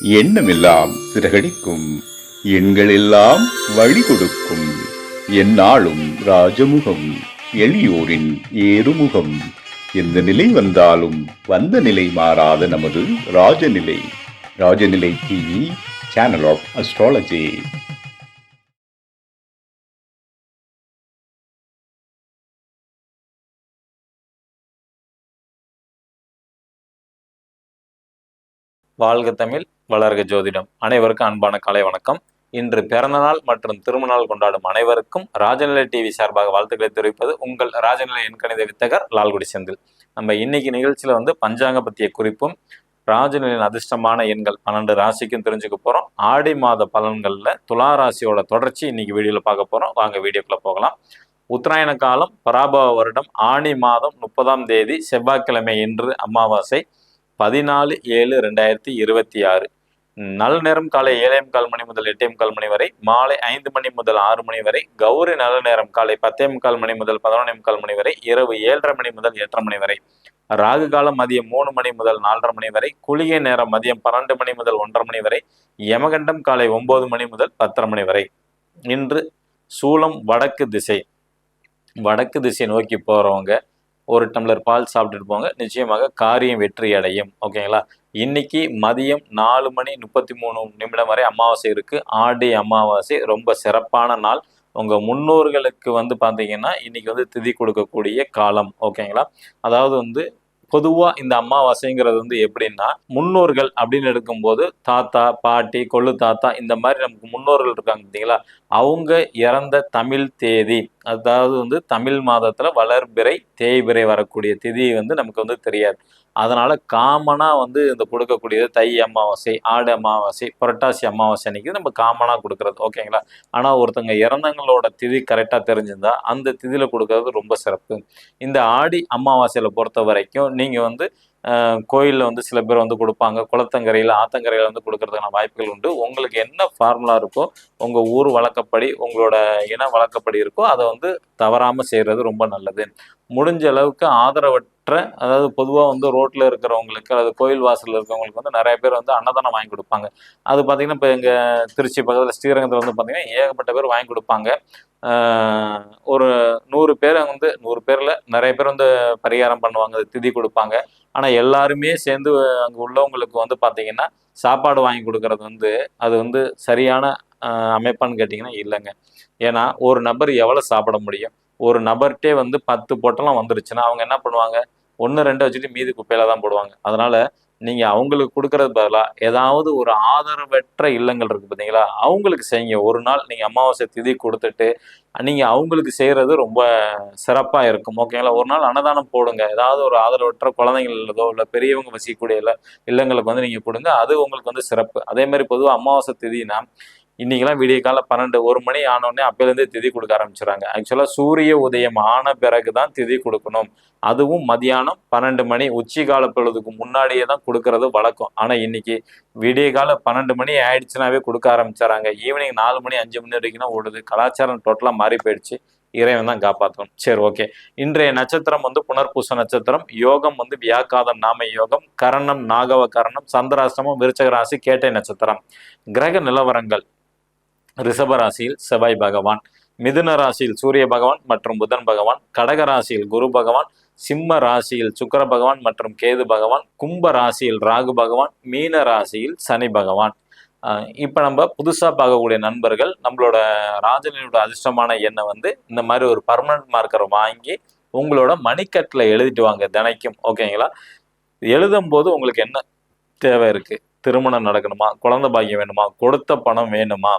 எண்ணமெல்லாம் சிறகடிக்கும், எண்களெல்லாம் வழி கொடுக்கும், எந்நாளும் ராஜமுகம், எளியோரின் ஏறுமுகம். எந்த நிலை வந்தாலும் வந்த நிலை மாறாத நமது Rajanilai. Rajanilai TV, channel of astrology. வாழ்க தமிழ், வளர்க ஜோதிடம். அனைவருக்கும் அன்பான காலை வணக்கம். இன்று பிறந்தநாள் மற்றும் திருமணநாள் கொண்டாடும் அனைவருக்கும் ராஜநிலை டிவி சார்பாக வாழ்த்துக்களை தெரிவிப்பது உங்கள் ராஜநிலை எண்கணித வித்தகர் லால்குடி செந்தில். நம்ம இன்னைக்கு நிகழ்ச்சியில் பஞ்சாங்க பற்றிய குறிப்பும் ராஜநிலையின் அதிர்ஷ்டமான எண்கள் 12 ராசிக்கும் தெரிஞ்சுக்க போகிறோம். ஆடி மாத பலன்களில் துலா ராசியோட தொடர்ச்சி இன்னைக்கு வீடியோவில் பார்க்க போகிறோம். வாங்க வீடியோக்குள்ளே போகலாம். உத்தராயண காலம் பராபவ வருடம் ஆணி மாதம் 30ஆம் தேதி செவ்வாய்க்கிழமை இன்று அமாவாசை 14/7/2026. நல்ல நேரம் காலை 7:45 மணி முதல் 8:45 மணி வரை, மாலை 5 மணி முதல் 6 மணி வரை. கௌரி நல்ல நேரம் காலை 10:45 மணி முதல் 11:45 மணி வரை, இரவு 7:30 மணி முதல் 8:30 மணி வரை. ராகு காலம் மதியம் 3 மணி முதல் 4:30 மணி வரை. குளிகை நேரம் மதியம் 12 மணி முதல் 1:30 மணி வரை. யமகண்டம் காலை 9 மணி முதல் 10:30 மணி வரை. இன்று சூலம் வடக்கு திசை. வடக்கு திசை நோக்கி போறவங்க ஒரு டம்ளர் பால் சாப்பிட்டுட்டு போங்க, நிச்சயமாக காரியம் வெற்றி அடையும். ஓகேங்களா? இன்னைக்கு மதியம் 4:33 வரை அமாவாசை இருக்கு. ஆடி அமாவாசை ரொம்ப சிறப்பான நாள். உங்க முன்னோர்களுக்கு பாத்தீங்கன்னா இன்னைக்கு திதி கொடுக்கக்கூடிய காலம். ஓகேங்களா? அதாவது பொதுவாக இந்த அமாவாசைங்கிறது எப்படின்னா, முன்னோர்கள் அப்படின்னு எடுக்கும்போது தாத்தா பாட்டி கொள்ளு தாத்தா இந்த மாதிரி நமக்கு முன்னோர்கள் இருக்காங்க பார்த்தீங்களா, அவங்க இறந்த தமிழ் தேதி, அதாவது தமிழ் மாதத்துல வளர்பிறை தேய்பிறை வரக்கூடிய திதி நமக்கு தெரியாது. அதனால காமனா இந்த கொடுக்கக்கூடியது தை அமாவாசை, ஆடு அமாவாசை, புரட்டாசி அமாவாசை அன்னைக்கு நம்ம காமனா கொடுக்கறது. ஓகேங்களா? ஆனா ஒருத்தங்க இறந்தவங்களோட திதி கரெக்டா தெரிஞ்சிருந்தா அந்த திதியில கொடுக்கறது ரொம்ப சிறப்பு. இந்த ஆடி அமாவாசையில பொறுத்த வரைக்கும் நீங்க கோயிலில் சில பேர் கொடுப்பாங்க, குளத்தங்கரையில் ஆத்தங்கரையில் கொடுக்கறதுக்கான வாய்ப்புகள் உண்டு. உங்களுக்கு என்ன ஃபார்முலா இருக்கோ, உங்கள் ஊர் வழக்கப்படி உங்களோட இன வழக்கப்படி இருக்கோ அதை தவறாமல் செய்கிறது ரொம்ப நல்லது. முடிஞ்ச அளவுக்கு ஆதரவற்ற, அதாவது பொதுவாக ரோட்டில் இருக்கிறவங்களுக்கு அல்லது கோயில் வாசலில் இருக்கிறவங்களுக்கு நிறைய பேர் அன்னதானம் வாங்கி கொடுப்பாங்க. அது பார்த்திங்கன்னா இப்போ எங்கள் திருச்சி பக்கத்தில் ஸ்ரீரங்கத்தில் பார்த்திங்கன்னா ஏகப்பட்ட பேர் வாங்கி கொடுப்பாங்க. ஒரு 100 பேர் 100 பேரில் நிறைய பேர் பரிகாரம் பண்ணுவாங்க, திதி கொடுப்பாங்க. ஆனால் எல்லாருமே சேர்ந்து அங்கே உள்ளவங்களுக்கு பார்த்தீங்கன்னா சாப்பாடு வாங்கி கொடுக்கறது அது சரியான அமைப்பான்னு கேட்டிங்கன்னா இல்லைங்க. ஏன்னா ஒரு நபர் எவ்வளோ சாப்பிட முடியும்? ஒரு நபர்கிட்டே 10 பொட்டலம் வந்துருச்சுன்னா அவங்க என்ன பண்ணுவாங்க? 1 2 வச்சுட்டு மீதி குப்பையில தான் போடுவாங்க. அதனால நீங்க அவங்களுக்கு கொடுக்கறது பதிலாக ஏதாவது ஒரு ஆதரவற்ற இல்லங்கள் இருக்கு பார்த்தீங்களா, அவங்களுக்கு செய்யுங்க. ஒரு நாள் நீங்க அமாவாசை திதி கொடுத்துட்டு நீங்க அவங்களுக்கு செய்யறது ரொம்ப சிறப்பா இருக்கும். ஓகேங்களா? ஒரு நாள் அன்னதானம் போடுங்க. ஏதாவது ஒரு ஆதரவற்ற குழந்தைகள் இல்லதோ இல்லை பெரியவங்க வசிக்கக்கூடிய இல்லங்களுக்கு நீங்க கொடுங்க. அது உங்களுக்கு சிறப்பு. அதே மாதிரி பொதுவாக அமாவாசை திதினா இன்னைக்கெல்லாம் விடிய காலம் 12 1 மணி ஆனோடனே அப்போலேருந்தே திதி கொடுக்க ஆரம்பிச்சுறாங்க. ஆக்சுவலாக சூரிய உதயம் ஆன பிறகு தான் திதி கொடுக்கணும். அதுவும் மதியானம் 12 மணி உச்சி கால பொழுதுக்கு முன்னாடியே தான் கொடுக்கறது வழக்கம். ஆனால் இன்னைக்கு விடிய கால 12 மணி ஆயிடுச்சுனாவே கொடுக்க ஆரம்பிச்சாராங்க. ஈவினிங் 4 மணி 5 மணி வரைக்கும் தான் ஓடுது. கலாச்சாரம் டோட்டலாக மாறி போயிடுச்சு. இறைவன் தான் காப்பாற்றணும். சரி, ஓகே. இன்றைய நட்சத்திரம் புனர்பூச நட்சத்திரம். யோகம் வியாக்காதம் நாம யோகம். கரணம் நாகவ கரணம். சந்திராஷ்டமம் விருச்சக ராசி கேட்டை நட்சத்திரம். கிரக நிலவரங்கள்: ரிஷப ராசியில் செவ்வாய் பகவான், மிதுன ராசியில் சூரிய பகவான் மற்றும் புதன் பகவான், கடக ராசியில் குரு பகவான், சிம்ம ராசியில் சுக்கர பகவான் மற்றும் கேது பகவான், கும்ப ராசியில் ராகு பகவான், மீன ராசியில் சனி பகவான். இப்போ நம்ம புதுசாக பார்க்கக்கூடிய நண்பர்கள் நம்மளோட ராஜனியோட அதிர்ஷ்டமான எண்ணை இந்த மாதிரி ஒரு பர்மனன்ட் மார்க்கரை வாங்கி உங்களோட மணிக்கட்டில் எழுதிட்டு வாங்க தினைக்கும். ஓகேங்களா? எழுதும் போது உங்களுக்கு என்ன தேவை இருக்கு? திருமணம் நடக்கணுமா? குழந்தை பாக்கியம் வேணுமா? கொடுத்த பணம் வேணுமா?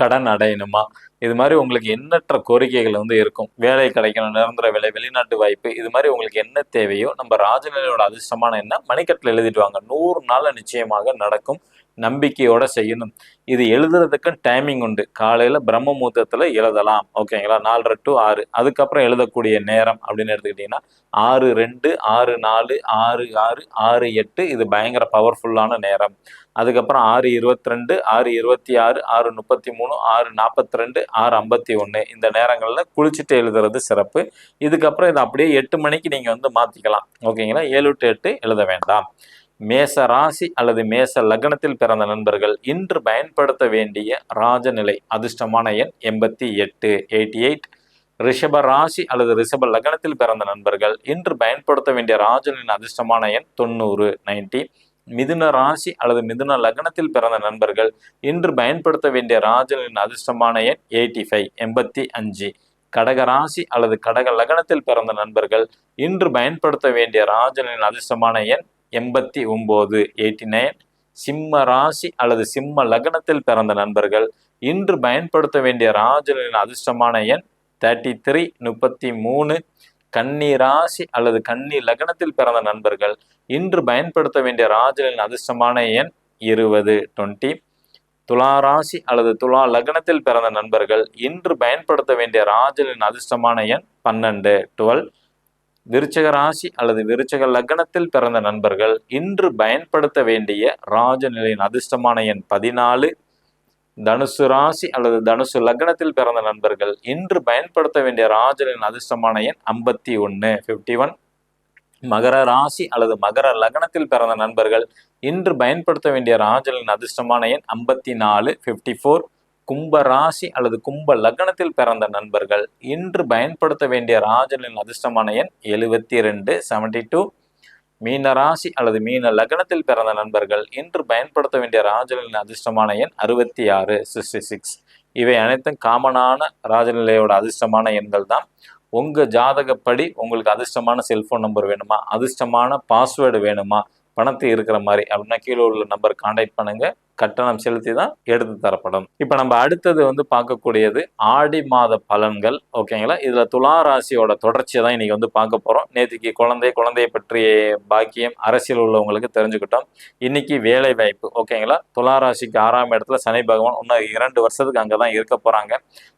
கடன் அடையணுமா? இது மாதிரி உங்களுக்கு எண்ணற்ற கோரிக்கைகள் இருக்கும். வேலை கிடைக்கணும், நிரந்தர வேலை, வெளிநாட்டு வாய்ப்பு, இது மாதிரி உங்களுக்கு என்ன தேவையோ நம்ம ராஜநிலையோட அதிர்ஷ்டமான எண்ணம் மணிக்கட்டில் எழுதிட்டு வாங்க. 100 நாள் நிச்சயமாக நடக்கும். நம்பிக்கையோட செய்யணும். இது எழுதுறதுக்கு டைமிங் உண்டு. காலையில பிரம்ம முகூர்த்தத்துல எழுதலாம். ஓகேங்களா? 4:30 to 6. அதுக்கப்புறம் எழுதக்கூடிய நேரம் அப்படின்னு எடுத்துக்கிட்டீங்கன்னா 6:02, 6:04, 6:06, 6:08. இது பயங்கர பவர்ஃபுல்லான நேரம். அதுக்கப்புறம் 6:22, 6:26, 6:33, 6:42, 6:51 இந்த நேரங்களில் குளிச்சுட்டு எழுதுறது சிறப்பு. இதுக்கப்புறம் இதை அப்படியே 8 மணிக்கு நீங்கள் மாற்றிக்கலாம். ஓகேங்களா? 7 to 8 எழுத வேண்டாம். மேச ராசி அல்லது மேச லக்னத்தில் பிறந்த நண்பர்கள் இன்று பயன்படுத்த வேண்டிய ராஜநிலை அதிர்ஷ்டமான எண் 88 88. ரிஷப ராசி அல்லது ரிஷப லக்னத்தில் பிறந்த நண்பர்கள் இன்று பயன்படுத்த வேண்டிய ராஜநிலையின் அதிர்ஷ்டமான எண் 90 90. மிதுன ராசி அல்லது மிதுன லக்னத்தில் பிறந்த நண்பர்கள் இன்று பயன்படுத்த வேண்டிய ராஜநிலையின் அதிர்ஷ்டமான எண் 85 85. கடக ராசி அல்லது கடக லக்னத்தில் பிறந்த நண்பர்கள் இன்று பயன்படுத்த வேண்டிய ராஜநிலையின் அதிர்ஷ்டமான எண் 89 89. சிம்ம ராசி அல்லது சிம்ம லக்னத்தில் பிறந்த நண்பர்கள் இன்று பயன்படுத்த வேண்டிய ராஜநிலையின் அதிர்ஷ்டமான எண் 33 33. கன்னி ராசி அல்லது கன்னி லக்னத்தில் பிறந்த நண்பர்கள் இன்று பயன்படுத்த வேண்டிய ராஜநிலையின் அதிர்ஷ்டமான எண் 20 20. துலா ராசி அல்லது துலா லக்னத்தில் பிறந்த நண்பர்கள் இன்று பயன்படுத்த வேண்டிய ராஜநிலையின் அதிர்ஷ்டமான எண் 12 12. விருச்சக ராசி அல்லது விருச்சக லக்னத்தில் பிறந்த நண்பர்கள் இன்று பயன்படுத்த வேண்டிய ராஜநிலையின் அதிர்ஷ்டமான எண் 14. தனுசு ராசி அல்லது தனுசு லக்னத்தில் பிறந்த நண்பர்கள் இன்று பயன்படுத்த வேண்டிய ராஜநிலையின் அதிர்ஷ்டமான எண் 51 51. மகர ராசி அல்லது மகர லக்னத்தில் பிறந்த நண்பர்கள் இன்று பயன்படுத்த வேண்டிய ராஜநிலையின் அதிர்ஷ்டமான எண் 54 54. கும்ப ராசி அல்லது கும்ப லக்னத்தில் பிறந்த நண்பர்கள் இன்று பயன்படுத்த வேண்டிய ராஜநிலையின் அதிர்ஷ்டமான எண் 72 72. மீன ராசி அல்லது மீன லக்னத்தில் பிறந்த நண்பர்கள் இன்று பயன்படுத்த வேண்டிய ராஜநிலையின் அதிர்ஷ்டமான எண் 66 66. இவை அனைத்தும் காமனான ராஜநிலையோட அதிர்ஷ்டமான எண்கள் தான். உங்க ஜாதகப்படி உங்களுக்கு அதிர்ஷ்டமான செல்போன் நம்பர் வேணுமா, அதிர்ஷ்டமான பாஸ்வேர்டு வேணுமா, பணத்தை இருக்கிற மாதிரி அப்படின்னா கீழே உள்ள நம்பர் கான்டாக்ட் பண்ணுங்க. கட்டணம் செலுத்தி தான் எடுத்து தரப்படும். இப்போ நம்ம அடுத்தது பார்க்கக்கூடியது ஆடி மாத பலன்கள். ஓகேங்களா, இதுல துலா ராசியோட தொடர்ச்சியை தான் இன்னைக்கு பார்க்க போறோம். நேற்றுக்கு குழந்தையை பற்றிய பாக்கியம் அரசியல் உள்ளவங்களுக்கு தெரிஞ்சுக்கிட்டோம். இன்னைக்கு வேலை வாய்ப்பு. ஓகேங்களா, துலா ராசிக்கு 6ஆம் இடத்துல சனி பகவான் இன்னும் 2 வருஷத்துக்கு அங்கதான் இருக்க போறாங்க.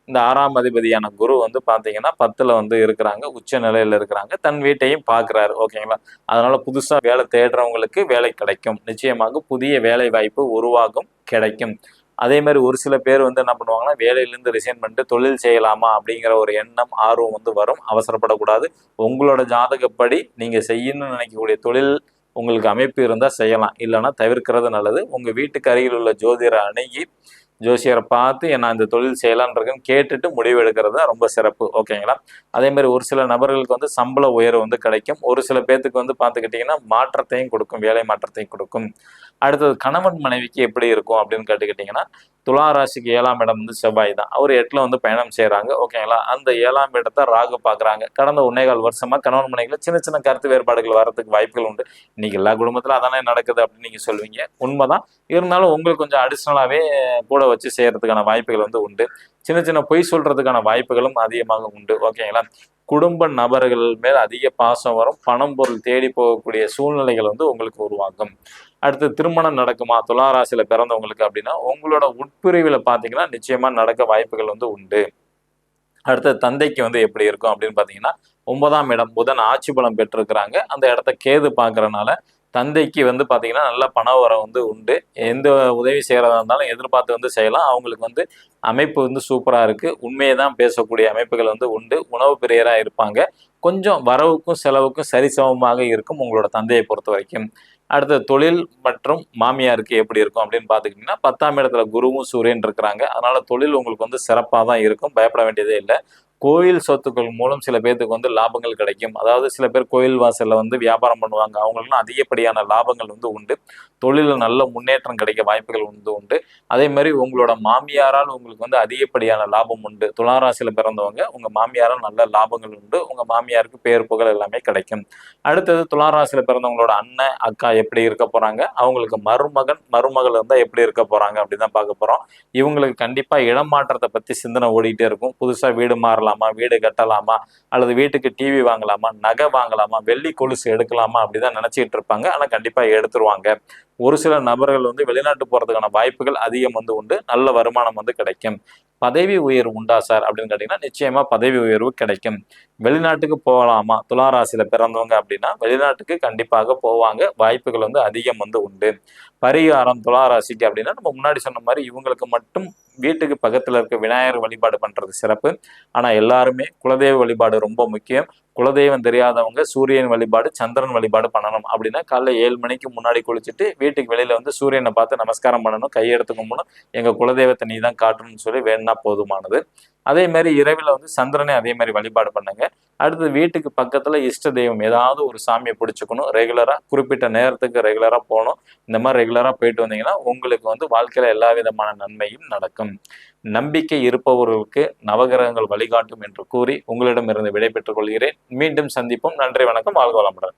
இந்த 6ஆம் அதிபதியான குரு பாத்தீங்கன்னா 10ல இருக்கிறாங்க, உச்ச நிலையில இருக்கிறாங்க, தன் வீட்டையும் பாக்குறாரு. ஓகேங்களா, அதனால புதுசா வேலை தேடுறவங்களுக்கு வேலை கிடைக்கும். நிச்சயமாக புதிய வேலை வாய்ப்பு உருவாகும், கிடைக்கும். அதே மாதிரி ஒரு சில பேர் என்ன பண்ணுவாங்கன்னா, வேலையிலேருந்து ரிசைன் பண்ணிட்டு தொழில் செய்யலாமா அப்படிங்கிற ஒரு எண்ணம் ஆர்வம் வரும். அவசரப்படக்கூடாது. உங்களோட ஜாதகப்படி நீங்க செய்யணும்னு நினைக்கக்கூடிய தொழில் உங்களுக்கு அமைப்பு இருந்தால் செய்யலாம், இல்லைன்னா தவிர்க்கிறது நல்லது. உங்க வீட்டுக்கு அருகில் உள்ள ஜோதிடரை அணுகி ஜோசியரை பார்த்து நான் இந்த தொழில் செய்யலான்றதுன்னு கேட்டுட்டு முடிவு எடுக்கிறது தான் ரொம்ப சிறப்பு. ஓகேங்களா, அதே மாதிரி ஒரு சில நபர்களுக்கு சம்பள உயர்வு கிடைக்கும். ஒரு சில பேர்த்துக்கு பார்த்துக்கிட்டிங்கன்னா மாற்றத்தையும் கொடுக்கும், வேலை மாற்றத்தையும் கொடுக்கும். அடுத்தது கணவன் மனைவிக்கு எப்படி இருக்கும் அப்படின்னு கேட்டுக்கிட்டிங்கன்னா, துலா ராசிக்கு 7ஆம் இடம் செவ்வாய் தான். அவர் 8ல் பயணம் செய்கிறாங்க. ஓகேங்களா, அந்த 7ஆம் இடத்தை ராகு பார்க்குறாங்க. கடந்த 1.25 வருஷமா கணவன் மனைவியில் சின்ன சின்ன கருத்து வேறுபாடுகள் வரதுக்கு வாய்ப்புகள் உண்டு. இன்னைக்கு எல்லா குடும்பத்தில் அதானே நடக்குது அப்படின்னு நீங்கள் சொல்லுவீங்க, உண்மைதான். இருந்தாலும் உங்களுக்கு கொஞ்சம் அடிஷ்னலாகவே கூட வச்சு செய்யறதுக்கான வாய்ப்புகள் உண்டு. சின்ன சின்ன பொய் சொல்றதுக்கான வாய்ப்புகளும் அதிகமாக உண்டு. ஓகேங்களா, குடும்ப நபர்கள் மேல் அதிக பாசம் வரும். பணம் பொருள் தேடி போகக்கூடிய சூழ்நிலைகள் உங்களுக்கு உருவாகும். அடுத்து திருமணம் நடக்குமா துலா ராசியில பிறந்தவங்களுக்கு அப்படின்னா, உங்களோட உட்பிரிவில் பார்த்தீங்கன்னா நிச்சயமா நடக்க வாய்ப்புகள் உண்டு. அடுத்து தந்தைக்கு எப்படி இருக்கும் அப்படின்னு பார்த்தீங்கன்னா, 9ஆம் இடம் புதன் ஆட்சி பலம் பெற்றிருக்கிறாங்க. அந்த இடத்த கேது பார்க்கறனால தந்தைக்கு பார்த்தீங்கன்னா நல்ல பண வரம் உண்டு. எந்த உதவி செய்கிறதா இருந்தாலும் எதிர்பார்த்து செய்யலாம். அவங்களுக்கு அமைப்பு சூப்பராக இருக்குது. உண்மையை தான் பேசக்கூடிய அமைப்புகள் உண்டு. உணவு பிரியராக இருப்பாங்க. கொஞ்சம் வரவுக்கும் செலவுக்கும் சரிசமமாக இருக்கும் உங்களோட தந்தையை பொறுத்த வரைக்கும். அடுத்த தொழில் மற்றும் மாமியாருக்கு எப்படி இருக்கும் அப்படின்னு பார்த்துக்கிட்டிங்கன்னா, 10ஆம் இடத்துல குருவும் சூரியன் இருக்கிறாங்க. அதனால தொழில் உங்களுக்கு சிறப்பாக தான் இருக்கும், பயப்பட வேண்டியதே இல்லை. கோயில் சொத்துக்கள் மூலம் சில பேர்த்துக்கு லாபங்கள் கிடைக்கும். அதாவது சில பேர் கோயில் வாசல்ல வியாபாரம் பண்ணுவாங்க, அவங்களுக்கும் அதிகப்படியான லாபங்கள் உண்டு. தொழிலில் நல்ல முன்னேற்றம் கிடைக்க வாய்ப்புகள் உண்டு. அதே மாதிரி உங்களோட மாமியாரால் உங்களுக்கு அதிகப்படியான லாபம் உண்டு. துளாராசியில பிறந்தவங்க உங்க மாமியாரால் நல்ல லாபங்கள் உண்டு. உங்க மாமியாருக்கு பேர் புகழ் எல்லாமே கிடைக்கும். அடுத்தது துளாராசியில பிறந்தவங்களோட அண்ணன் அக்கா எப்படி இருக்க போறாங்க, அவங்களுக்கு மருமகள் இருந்தா எப்படி இருக்க போறாங்க அப்படிதான் பார்க்க போறோம். இவங்களுக்கு கண்டிப்பா இடம் மாற்றத்தை பத்தி சிந்தனை ஓடிட்டே இருக்கும். புதுசா வீடு மாறலாம், வீடு கட்டலாமா, அல்லது வீட்டுக்கு டிவி வாங்கலாமா, நகை வாங்கலாமா, வெள்ளி கொலுசு எடுக்கலாமா அப்படிதான் நினைச்சிட்டு இருப்பாங்க. ஆனா கண்டிப்பா எடுத்துருவாங்க. ஒரு சில நபர்கள் வெளிநாட்டு போறதுக்கான வாய்ப்புகள் அதிகம் உண்டு. நல்ல வருமானம் கிடைக்கும். பதவி உயர்வு உண்டா சார் அப்படின்னு கேட்டீங்கன்னா, நிச்சயமா பதவி உயர்வு கிடைக்கும். வெளிநாட்டுக்கு போகலாமா துளாராசியில பிறந்தவங்க அப்படின்னா, வெளிநாட்டுக்கு கண்டிப்பாக போவாங்க. வாய்ப்புகள் அதிகம் உண்டு. பரிகாரம் துளாராசிக்கு அப்படின்னா, நம்ம முன்னாடி சொன்ன மாதிரி இவங்களுக்கு மட்டும் வீட்டுக்கு பக்கத்துல இருக்க விநாயகர் வழிபாடு பண்றது சிறப்பு. ஆனா எல்லாருமே குலதெய்வ வழிபாடு ரொம்ப முக்கியம். குலதெய்வம் தெரியாதவங்க சூரியன் வழிபாடு, சந்திரன் வழிபாடு பண்ணணும். அப்படின்னா காலைல 7 மணிக்கு முன்னாடி குளிச்சுட்டு வீட்டுக்கு வெளியில வந்து சூரியனை பார்த்து நமஸ்காரம் பண்ணணும், கையெடுத்து கும்பிடணும். எங்க குலதெய்வத்தை நீ தான் காட்டணும்னு சொல்லி வேணும்னா போதுமானது. அதே மாதிரி இரவில் வந்து சந்திரனை அதே மாதிரி வழிபாடு பண்ணுங்க. அடுத்து வீட்டுக்கு பக்கத்துல இஷ்ட தெய்வம் ஏதாவது ஒரு சாமியை பிடிச்சுக்கணும். ரெகுலரா குறிப்பிட்ட நேரத்துக்கு ரெகுலரா போகணும். இந்த மாதிரி ரெகுலரா போயிட்டு வந்தீங்கன்னா உங்களுக்கு வந்து வாழ்க்கையில எல்லா விதமான நன்மையும் நடக்கும். நம்பிக்கை இருப்பவர்களுக்கு நவகிரகங்கள் வழிகாட்டும் என்று கூறி உங்களிடமிருந்து விடை பெற்றுக் கொள்கிறேன். மீண்டும் சந்திப்போம். நன்றி, வணக்கம், வாழ்க வளமுடன்.